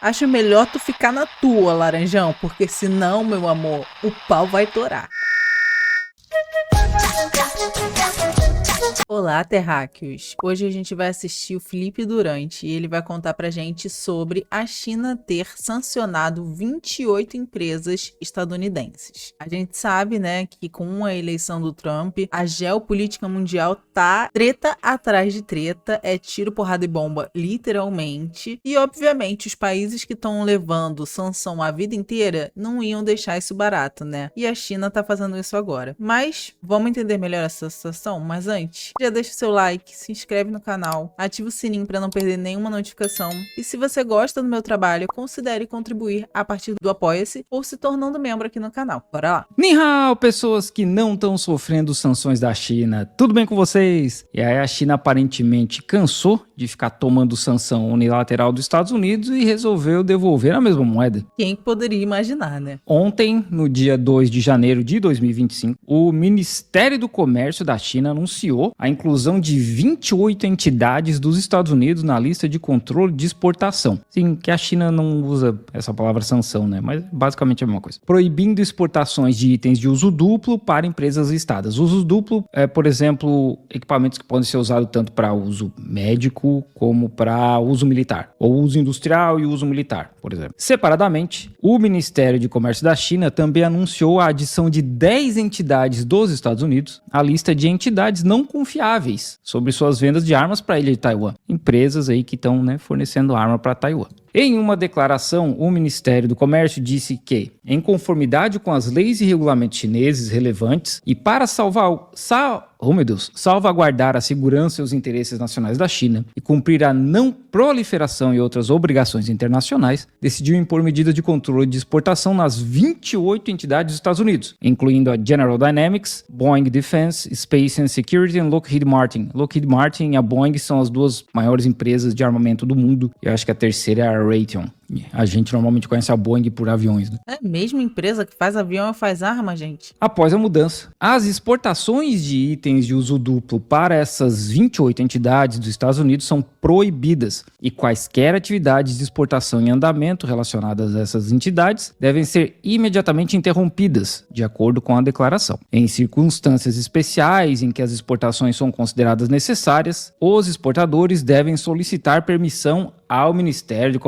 Acho melhor tu ficar na tua, Laranjão, porque senão, meu amor, o pau vai torar. Olá, terráqueos! Hoje a gente vai assistir o Felipe Durante e ele vai contar pra gente sobre a China ter sancionado 28 empresas estadunidenses. A gente sabe, né, que com a eleição do Trump, a geopolítica mundial tá treta atrás de treta, é tiro, porrada e bomba, literalmente. E, obviamente, os países que estão levando sanção a vida inteira não iam deixar isso barato, né? E a China tá fazendo isso agora. Mas, vamos entender melhor essa situação? Mas antes, já deixa o seu like, se inscreve no canal, ativa o sininho para não perder nenhuma notificação. E se você gosta do meu trabalho, considere contribuir a partir do Apoia-se ou se tornando membro aqui no canal. Bora lá! Ni hao, pessoas que não estão sofrendo sanções da China, tudo bem com vocês? E aí a China aparentemente cansou de ficar tomando sanção unilateral dos Estados Unidos e resolveu devolver a mesma moeda. Quem poderia imaginar, né? Ontem, no dia 2 de janeiro de 2025, o Ministério do Comércio da China anunciou a inclusão de 28 entidades dos Estados Unidos na lista de controle de exportação. Sim, que a China não usa essa palavra sanção, né? Mas basicamente é a mesma coisa. Proibindo exportações de itens de uso duplo para empresas listadas. Uso duplo é, por exemplo, equipamentos que podem ser usados tanto para uso médico como para uso militar. Ou uso industrial e uso militar, por exemplo. Separadamente, o Ministério de Comércio da China também anunciou a adição de 10 entidades dos Estados Unidos à lista de entidades não confiáveis sobre suas vendas de armas para a ilha de Taiwan. Empresas aí que estão, né, fornecendo arma para Taiwan. Em uma declaração, o Ministério do Comércio disse que, em conformidade com as leis e regulamentos chineses relevantes e para salvaguardar a segurança e os interesses nacionais da China e cumprir a não proliferação e outras obrigações internacionais, decidiu impor medidas de controle de exportação nas 28 entidades dos Estados Unidos, incluindo a General Dynamics, Boeing Defense, Space and Security e Lockheed Martin. Lockheed Martin e a Boeing são as duas maiores empresas de armamento do mundo, e eu acho que a terceira é a Raytheon. A gente normalmente conhece a Boeing por aviões, né? É a mesma empresa que faz avião e faz arma, gente? Após a mudança, as exportações de itens de uso duplo para essas 28 entidades dos Estados Unidos são proibidas e quaisquer atividades de exportação em andamento relacionadas a essas entidades devem ser imediatamente interrompidas, de acordo com a declaração. Em circunstâncias especiais em que as exportações são consideradas necessárias, os exportadores devem solicitar permissão ao Ministério do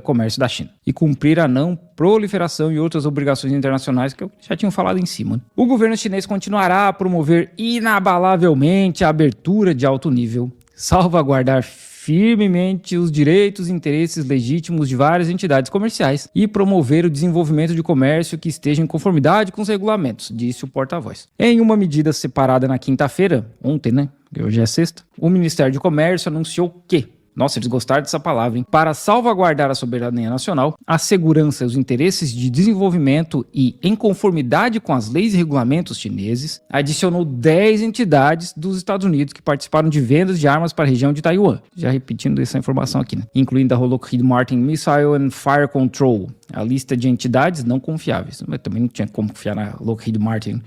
Comércio da China e cumprir a não proliferação e outras obrigações internacionais que eu já tinha falado em cima. O governo chinês continuará a promover inabalavelmente a abertura de alto nível, salvaguardar firmemente os direitos e interesses legítimos de várias entidades comerciais e promover o desenvolvimento de comércio que esteja em conformidade com os regulamentos, disse o porta-voz. Em uma medida separada na quinta-feira, ontem, né, que hoje é sexta, o Ministério do Comércio anunciou que, nossa, eles gostaram dessa palavra, hein? Para salvaguardar a soberania nacional, a segurança e os interesses de desenvolvimento e em conformidade com as leis e regulamentos chineses, adicionou 10 entidades dos Estados Unidos que participaram de vendas de armas para a região de Taiwan. Já repetindo essa informação aqui, né? Incluindo a Lockheed Martin Missile and Fire Control, a lista de entidades não confiáveis. Mas também não tinha como confiar na Lockheed Martin.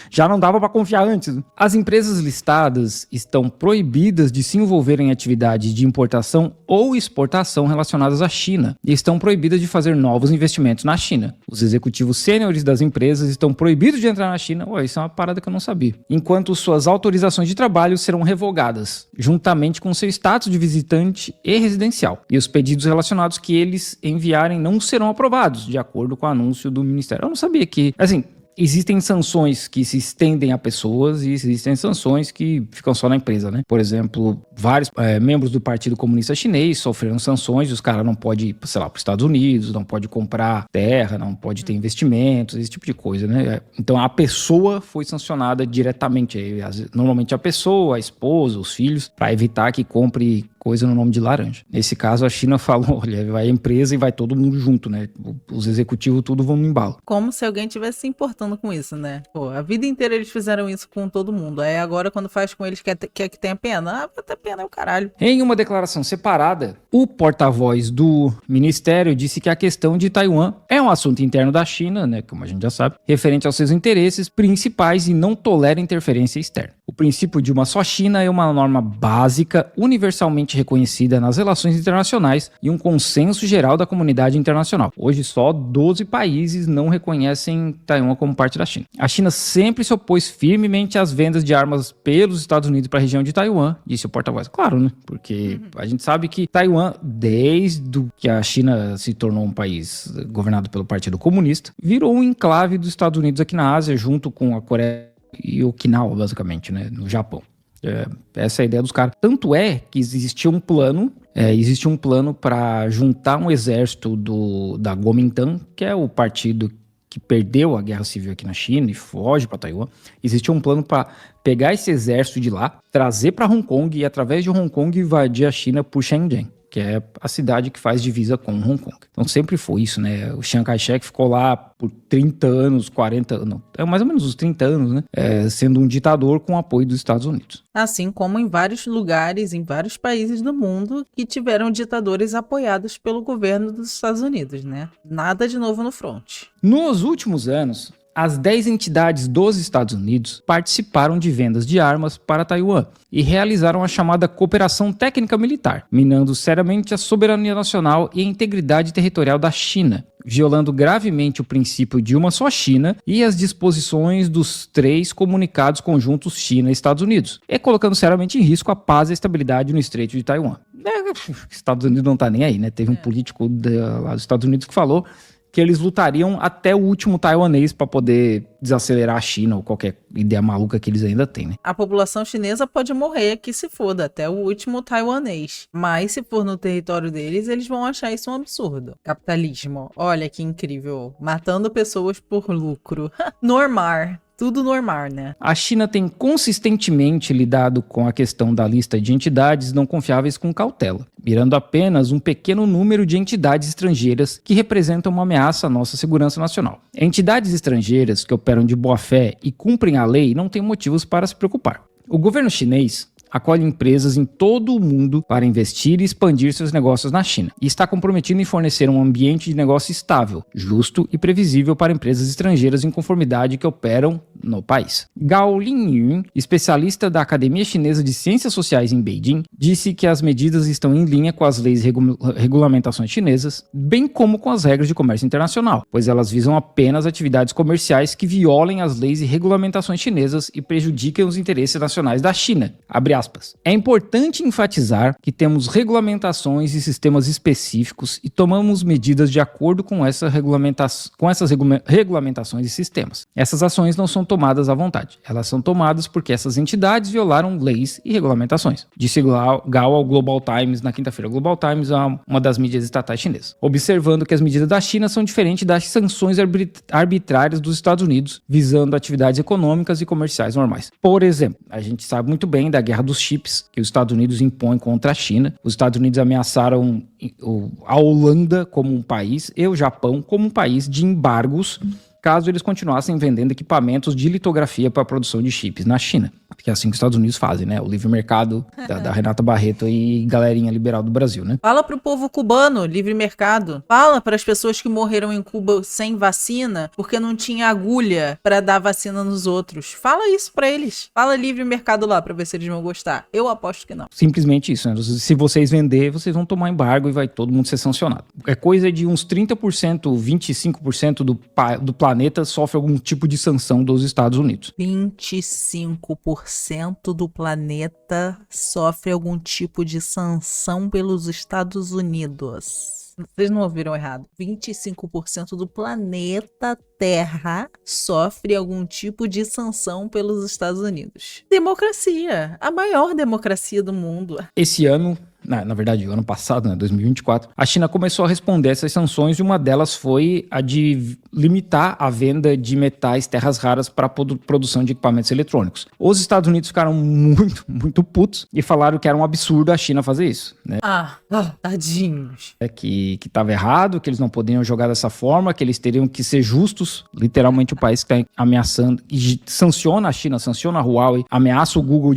Já não dava para confiar antes. As empresas listadas estão proibidas de se envolver em atividades de importação ou exportação relacionadas à China e estão proibidas de fazer novos investimentos na China. Os executivos sêniores das empresas estão proibidos de entrar na China. Ué, isso é uma parada que eu não sabia. Enquanto suas autorizações de trabalho serão revogadas, juntamente com seu status de visitante e residencial. E os pedidos relacionados que eles enviarem não serão aprovados, de acordo com o anúncio do Ministério. Eu não sabia que, assim, existem sanções que se estendem a pessoas e existem sanções que ficam só na empresa, né? Por exemplo, vários membros do Partido Comunista Chinês sofreram sanções e os caras não podem ir, sei lá, para os Estados Unidos, não pode comprar terra, não pode ter investimentos, esse tipo de coisa, né? Então a pessoa foi sancionada diretamente, normalmente a pessoa, a esposa, os filhos, para evitar que compre coisa no nome de laranja. Nesse caso, a China falou, olha, vai a empresa e vai todo mundo junto, né? Os executivos tudo vão no embalo. Como se alguém tivesse se importando com isso, né? Pô, a vida inteira eles fizeram isso com todo mundo. Aí agora, quando faz com eles, quer que tenha pena. Ah, vai ter pena, é o caralho. Em uma declaração separada, o porta-voz do ministério disse que a questão de Taiwan é um assunto interno da China, né? Como a gente já sabe, referente aos seus interesses principais e não tolera interferência externa. O princípio de uma só China é uma norma básica, universalmente reconhecida nas relações internacionais e um consenso geral da comunidade internacional. Hoje, só 12 países não reconhecem Taiwan como parte da China. A China sempre se opôs firmemente às vendas de armas pelos Estados Unidos para a região de Taiwan, disse o porta-voz. Claro, né? Porque a gente sabe que Taiwan, desde que a China se tornou um país governado pelo Partido Comunista, virou um enclave dos Estados Unidos aqui na Ásia, junto com a Coreia e Okinawa, basicamente, né, no Japão. Essa é a ideia dos caras. Tanto é que existia um plano para juntar um exército da Kuomintang, que é o partido que perdeu a guerra civil aqui na China e foge para Taiwan. Existia um plano para pegar esse exército de lá, trazer para Hong Kong e, através de Hong Kong, invadir a China por Shenzhen, que é a cidade que faz divisa com Hong Kong. Então sempre foi isso, né? O Chiang Kai-shek ficou lá por 30 anos, 40 anos, não, mais ou menos uns 30 anos, né? Sendo um ditador com apoio dos Estados Unidos. Assim como em vários lugares, em vários países do mundo que tiveram ditadores apoiados pelo governo dos Estados Unidos, né? Nada de novo no fronte. Nos últimos anos, as 10 entidades dos Estados Unidos participaram de vendas de armas para Taiwan e realizaram a chamada cooperação técnica militar, minando seriamente a soberania nacional e a integridade territorial da China, violando gravemente o princípio de uma só China e as disposições dos 3 comunicados conjuntos China e Estados Unidos, e colocando seriamente em risco a paz e a estabilidade no Estreito de Taiwan. Estados Unidos não tá nem aí, né? Teve um político lá dos Estados Unidos que falou que eles lutariam até o último taiwanês para poder desacelerar a China ou qualquer ideia maluca que eles ainda têm, né? A população chinesa pode morrer que se foda, até o último taiwanês. Mas se for no território deles, eles vão achar isso um absurdo. Capitalismo, olha que incrível. Matando pessoas por lucro. Normal. Tudo normal, né? A China tem consistentemente lidado com a questão da lista de entidades não confiáveis com cautela, mirando apenas um pequeno número de entidades estrangeiras que representam uma ameaça à nossa segurança nacional. Entidades estrangeiras que operam de boa fé e cumprem a lei não têm motivos para se preocupar. O governo chinês acolhe empresas em todo o mundo para investir e expandir seus negócios na China e está comprometido em fornecer um ambiente de negócio estável, justo e previsível para empresas estrangeiras em conformidade que operam no país. Gao Lingyun, especialista da Academia Chinesa de Ciências Sociais em Beijing, disse que as medidas estão em linha com as leis e regulamentações chinesas, bem como com as regras de comércio internacional, pois elas visam apenas atividades comerciais que violem as leis e regulamentações chinesas e prejudiquem os interesses nacionais da China. Abre aspas. É importante enfatizar que temos regulamentações e sistemas específicos e tomamos medidas de acordo com essas regulamentações e sistemas. Essas ações não são tomadas à vontade. Elas são tomadas porque essas entidades violaram leis e regulamentações, disse Gao ao Global Times na quinta-feira. O Global Times é uma das mídias estatais chinesas, observando que as medidas da China são diferentes das sanções arbitrárias dos Estados Unidos, visando atividades econômicas e comerciais normais. Por exemplo, a gente sabe muito bem da guerra dos chips que os Estados Unidos impõem contra a China. Os Estados Unidos ameaçaram a Holanda como um país e o Japão como um país de embargos caso eles continuassem vendendo equipamentos de litografia para a produção de chips na China. Porque é assim que os Estados Unidos fazem, né? O livre mercado da Renata Barreto e galerinha liberal do Brasil, né? Fala pro povo cubano, livre mercado. Fala para as pessoas que morreram em Cuba sem vacina, porque não tinha agulha para dar vacina nos outros. Fala isso para eles. Fala livre mercado lá para ver se eles vão gostar. Eu aposto que não. Simplesmente isso, né? Se vocês vender, vocês vão tomar embargo e vai todo mundo ser sancionado. É coisa de uns 30%, 25% do planeta sofre algum tipo de sanção dos Estados Unidos. 25% do planeta sofre algum tipo de sanção pelos Estados Unidos. Vocês não ouviram errado. 25% do planeta Terra sofre algum tipo de sanção pelos Estados Unidos. Democracia. A maior democracia do mundo. Esse ano, na verdade, o ano passado, né, 2024, a China começou a responder essas sanções e uma delas foi a de limitar a venda de metais, terras raras para a produção de equipamentos eletrônicos. Os Estados Unidos ficaram muito, muito putos e falaram que era um absurdo a China fazer isso, né? Tadinhos. Que estava errado, que eles não podiam jogar dessa forma, que eles teriam que ser justos. Literalmente o país que está ameaçando e sanciona a China, sanciona a Huawei, ameaça o Google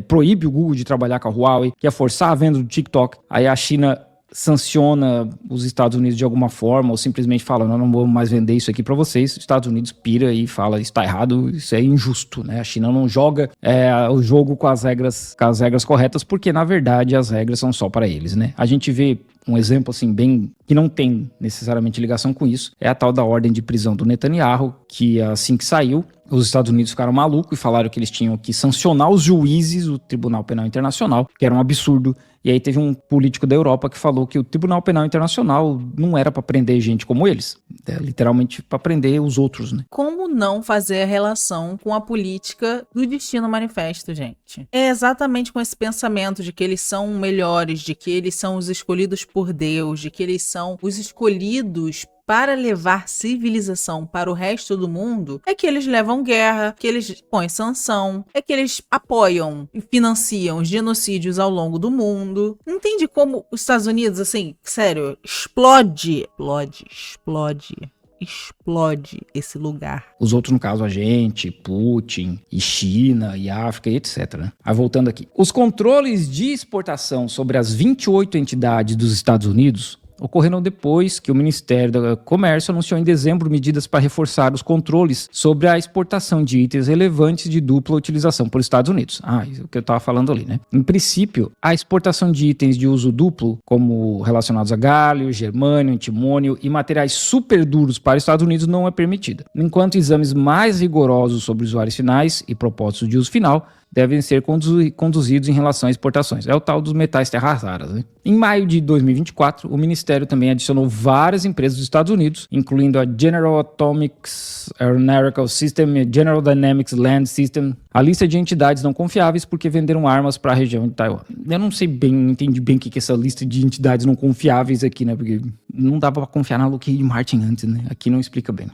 proíbe o Google de trabalhar com a Huawei, quer forçar a venda do TikTok. Aí a China sanciona os Estados Unidos de alguma forma ou simplesmente fala, não vou mais vender isso aqui para vocês, os Estados Unidos pira e fala, isso tá errado, isso é injusto, né? A China não joga o jogo com as regras corretas, porque na verdade as regras são só para eles, né? A gente vê um exemplo assim bem que não tem necessariamente ligação com isso, é a tal da ordem de prisão do Netanyahu, que assim que saiu, os Estados Unidos ficaram malucos e falaram que eles tinham que sancionar os juízes do Tribunal Penal Internacional, que era um absurdo. E aí teve um político da Europa que falou que o Tribunal Penal Internacional não era para prender gente como eles, literalmente para prender os outros, né? Como não fazer a relação com a política do Destino Manifesto, gente? É exatamente com esse pensamento de que eles são melhores, de que eles são os escolhidos por Deus, de que eles são os escolhidos para levar civilização para o resto do mundo, é que eles levam guerra, que eles põem sanção, é que eles apoiam e financiam genocídios ao longo do mundo. Entende como os Estados Unidos, assim, sério, explode esse lugar. Os outros, no caso, a gente, Putin, e China, e África, e etc, né? Aí voltando aqui. Os controles de exportação sobre as 28 entidades dos Estados Unidos ocorreram depois que o Ministério do Comércio anunciou em dezembro medidas para reforçar os controles sobre a exportação de itens relevantes de dupla utilização por Estados Unidos. Isso é o que eu estava falando ali, né? Em princípio, a exportação de itens de uso duplo, como relacionados a galho, germânio, antimônio e materiais super duros para os Estados Unidos não é permitida, enquanto exames mais rigorosos sobre usuários finais e propósitos de uso final devem ser conduzidos em relação a exportações. É o tal dos metais terras raras, né? Em maio de 2024, o Ministério também adicionou várias empresas dos Estados Unidos, incluindo a General Atomics Aeronautical System e General Dynamics Land System, a lista de entidades não confiáveis porque venderam armas para a região de Taiwan. Eu não entendi bem o que é essa lista de entidades não confiáveis aqui, né? Porque não dava para confiar na Lockheed Martin antes, né? Aqui não explica bem.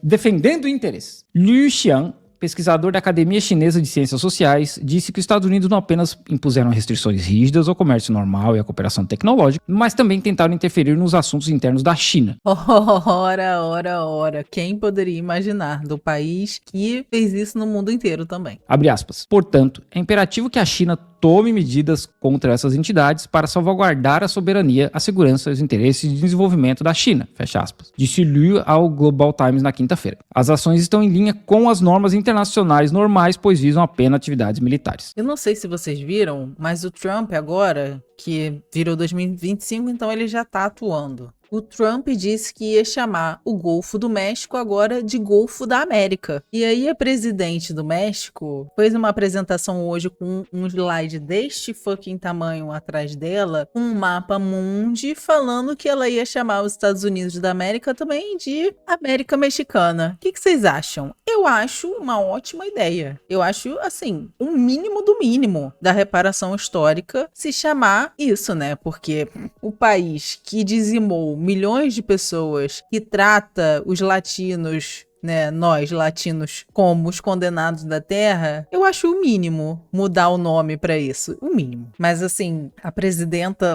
Defendendo o interesse. Liu Xiang, pesquisador da Academia Chinesa de Ciências Sociais, disse que os Estados Unidos não apenas impuseram restrições rígidas ao comércio normal e à cooperação tecnológica, mas também tentaram interferir nos assuntos internos da China. Ora. Quem poderia imaginar do país que fez isso no mundo inteiro também? Abre aspas. Portanto, é imperativo que a China tome medidas contra essas entidades para salvaguardar a soberania, a segurança e os interesses de desenvolvimento da China, fecha aspas, disse Liu ao Global Times na quinta-feira. As ações estão em linha com as normas internacionais normais, pois visam apenas atividades militares. Eu não sei se vocês viram, mas o Trump agora, que virou 2025, então ele já tá atuando. O Trump disse que ia chamar o Golfo do México agora de Golfo da América. E aí a presidente do México fez uma apresentação hoje com um slide deste fucking tamanho atrás dela, um mapa mundi falando que ela ia chamar os Estados Unidos da América também de América Mexicana. O que vocês acham? Eu acho uma ótima ideia. Eu acho, assim, um mínimo do mínimo da reparação histórica se chamar isso, né? Porque o país que dizimou milhões de pessoas, que trata os latinos, né, nós latinos, como os condenados da terra, eu acho o mínimo mudar o nome pra isso, o mínimo. Mas assim, a presidenta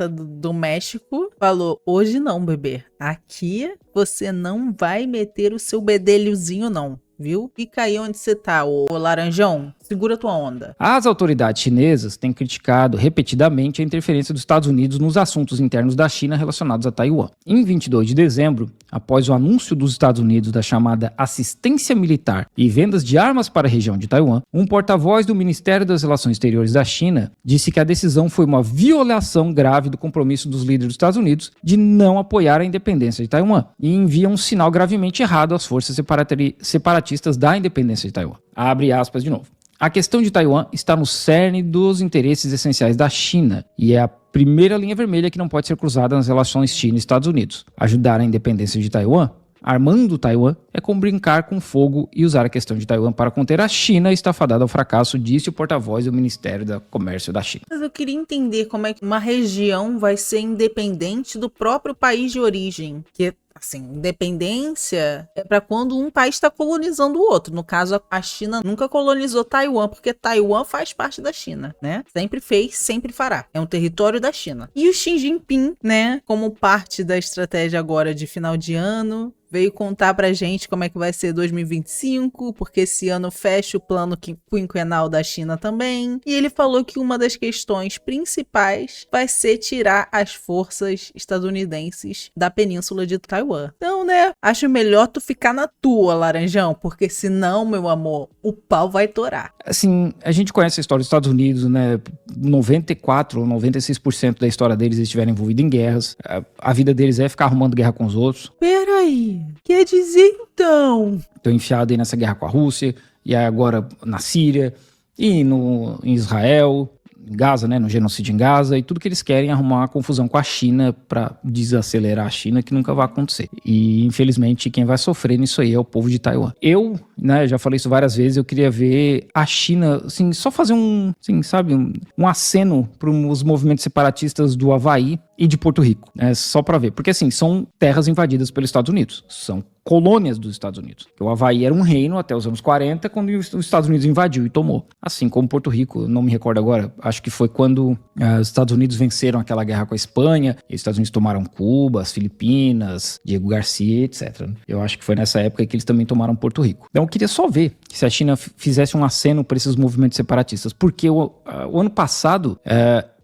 do México falou, hoje não, bebê, aqui você não vai meter o seu bedelhozinho não. Viu? Fica aí onde você tá, ô laranjão. Segura tua onda. As autoridades chinesas têm criticado repetidamente a interferência dos Estados Unidos nos assuntos internos da China relacionados a Taiwan. Em 22 de dezembro, após o anúncio dos Estados Unidos da chamada assistência militar e vendas de armas para a região de Taiwan, um porta-voz do Ministério das Relações Exteriores da China disse que a decisão foi uma violação grave do compromisso dos líderes dos Estados Unidos de não apoiar a independência de Taiwan e envia um sinal gravemente errado às forças separatistas da independência de Taiwan. Abre aspas de novo. A questão de Taiwan está no cerne dos interesses essenciais da China e é a primeira linha vermelha que não pode ser cruzada nas relações China e Estados Unidos. Ajudar a independência de Taiwan, armando Taiwan, é como brincar com fogo e usar a questão de Taiwan para conter a China está fadada ao fracasso, disse o porta-voz do Ministério do Comércio da China. Mas eu queria entender como é que uma região vai ser independente do próprio país de origem, que assim, independência é para quando um país está colonizando o outro. No caso, a China nunca colonizou Taiwan, porque Taiwan faz parte da China, né? Sempre fez, sempre fará. É um território da China. E o Xi Jinping, né, como parte da estratégia agora de final de ano, veio contar pra gente exatamente como é que vai ser 2025, porque esse ano fecha o plano quinquenal da China também. E ele falou que uma das questões principais vai ser tirar as forças estadunidenses da península de Taiwan. Então, né, acho melhor tu ficar na tua, Laranjão, porque senão, meu amor, o pau vai torar. Assim, a gente conhece a história dos Estados Unidos, né? 94 ou 96% da história deles eles estiveram envolvidos em guerras. A vida deles é ficar arrumando guerra com os outros. Peraí, quer dizer então? Estão enfiados aí nessa guerra com a Rússia, e agora na Síria, e em Israel, em Gaza, né, no genocídio em Gaza, e tudo que eles querem é arrumar uma confusão com a China para desacelerar a China, que nunca vai acontecer. E, infelizmente, quem vai sofrer nisso aí é o povo de Taiwan. Eu, né, já falei isso várias vezes, eu queria ver a China, assim, só fazer um aceno para os movimentos separatistas do Havaí e de Porto Rico, né, só para ver. Porque, assim, são terras invadidas pelos Estados Unidos, são colônias dos Estados Unidos. O Havaí era um reino até os anos 40, quando os Estados Unidos invadiu e tomou. Assim como Porto Rico, não me recordo agora, acho que foi quando os Estados Unidos venceram aquela guerra com a Espanha, e os Estados Unidos tomaram Cuba, as Filipinas, Diego Garcia, etc. Eu acho que foi nessa época que eles também tomaram Porto Rico. Então eu queria só ver se a China fizesse um aceno para esses movimentos separatistas, porque o ano passado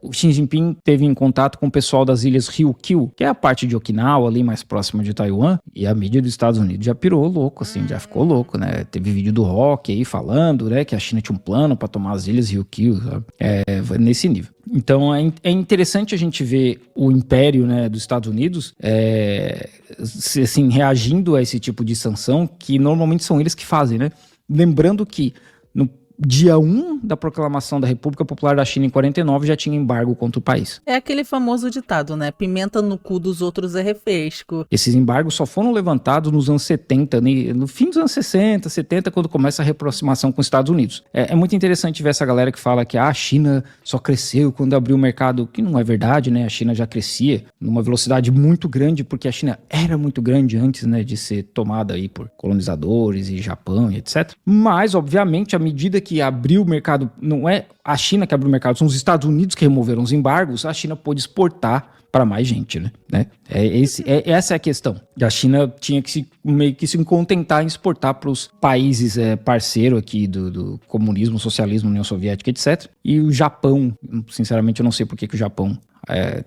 o Xi Jinping teve em contato com o pessoal das ilhas Ryukyu, que é a parte de Okinawa, ali mais próxima de Taiwan, e a mídia dos Estados Unidos já pirou louco, assim, já ficou louco, né? Teve vídeo do Rock aí falando, né, que a China tinha um plano para tomar as ilhas Ryukyu, sabe? Nesse nível. Então é interessante a gente ver o império, né, dos Estados Unidos assim, reagindo a esse tipo de sanção, que normalmente são eles que fazem, né? Lembrando que no dia 1 da proclamação da República Popular da China em 49 já tinha embargo contra o país. É aquele famoso ditado, né? Pimenta no cu dos outros é refresco. Esses embargos só foram levantados nos anos 70, no fim dos anos 60, 70, quando começa a reaproximação com os Estados Unidos. É muito interessante ver essa galera que fala que a China só cresceu quando abriu o mercado, que não é verdade, né? A China já crescia numa velocidade muito grande, porque a China era muito grande antes, né, de ser tomada aí por colonizadores e Japão e etc. Mas, obviamente, à medida que abriu o mercado, não é a China que abriu o mercado, são os Estados Unidos que removeram os embargos, a China pôde exportar para mais gente, né? Essa é a questão. A China tinha que meio que se contentar em exportar para os países parceiros aqui do comunismo, socialismo, União Soviética, etc. E o Japão, sinceramente, eu não sei por que o Japão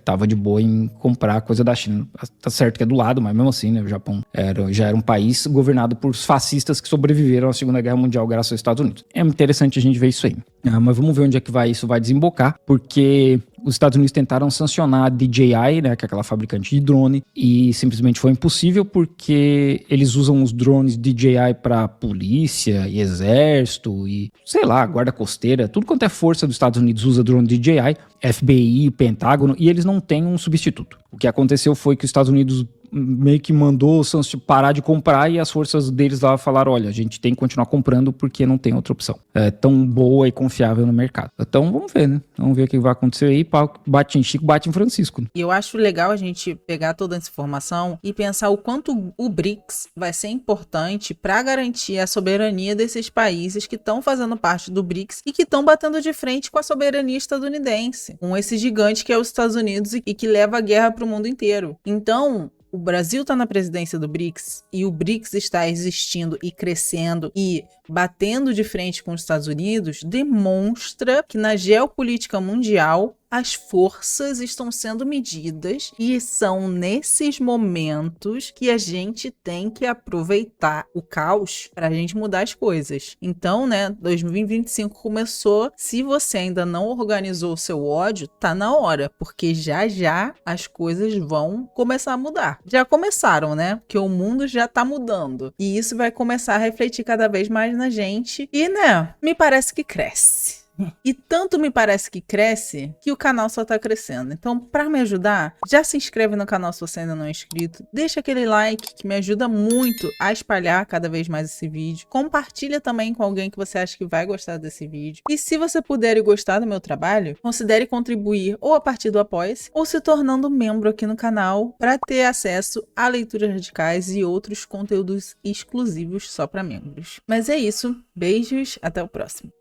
tava de boa em comprar coisa da China. Tá certo que é do lado, mas mesmo assim, né, o Japão já era um país governado por fascistas que sobreviveram à Segunda Guerra Mundial graças aos Estados Unidos. É interessante a gente ver isso aí. Mas vamos ver onde é que isso vai desembocar, porque os Estados Unidos tentaram sancionar a DJI, né, que é aquela fabricante de drone, e simplesmente foi impossível porque eles usam os drones DJI para polícia e exército e, sei lá, guarda costeira, tudo quanto é força dos Estados Unidos usa drone DJI, FBI, Pentágono, e eles não têm um substituto. O que aconteceu foi que os Estados Unidos meio que mandou parar de comprar e as forças deles lá falaram, olha, a gente tem que continuar comprando porque não tem outra opção. É tão boa e confiável no mercado. Então vamos ver, né? Vamos ver o que vai acontecer aí. Bate em Chico, bate em Francisco. E eu acho legal a gente pegar toda essa informação e pensar o quanto o BRICS vai ser importante para garantir a soberania desses países que estão fazendo parte do BRICS e que estão batendo de frente com a soberania estadunidense. Com esse gigante que é os Estados Unidos e que leva a guerra para o mundo inteiro. Então, o Brasil está na presidência do BRICS e o BRICS está existindo e crescendo e batendo de frente com os Estados Unidos, demonstra que na geopolítica mundial as forças estão sendo medidas e são nesses momentos que a gente tem que aproveitar o caos para a gente mudar as coisas. Então, né, 2025 começou. Se você ainda não organizou o seu ódio, tá na hora, porque já as coisas vão começar a mudar. Já começaram, né? Porque o mundo já tá mudando. E isso vai começar a refletir cada vez mais na gente. E, né, me parece que cresce. E tanto me parece que cresce que o canal só tá crescendo. Então, para me ajudar, já se inscreve no canal se você ainda não é inscrito. Deixa aquele like que me ajuda muito a espalhar cada vez mais esse vídeo. Compartilha também com alguém que você acha que vai gostar desse vídeo. E se você puder e gostar do meu trabalho, considere contribuir ou a partir do Apoia-se ou se tornando membro aqui no canal para ter acesso a leituras radicais e outros conteúdos exclusivos só para membros. Mas é isso. Beijos, até o próximo.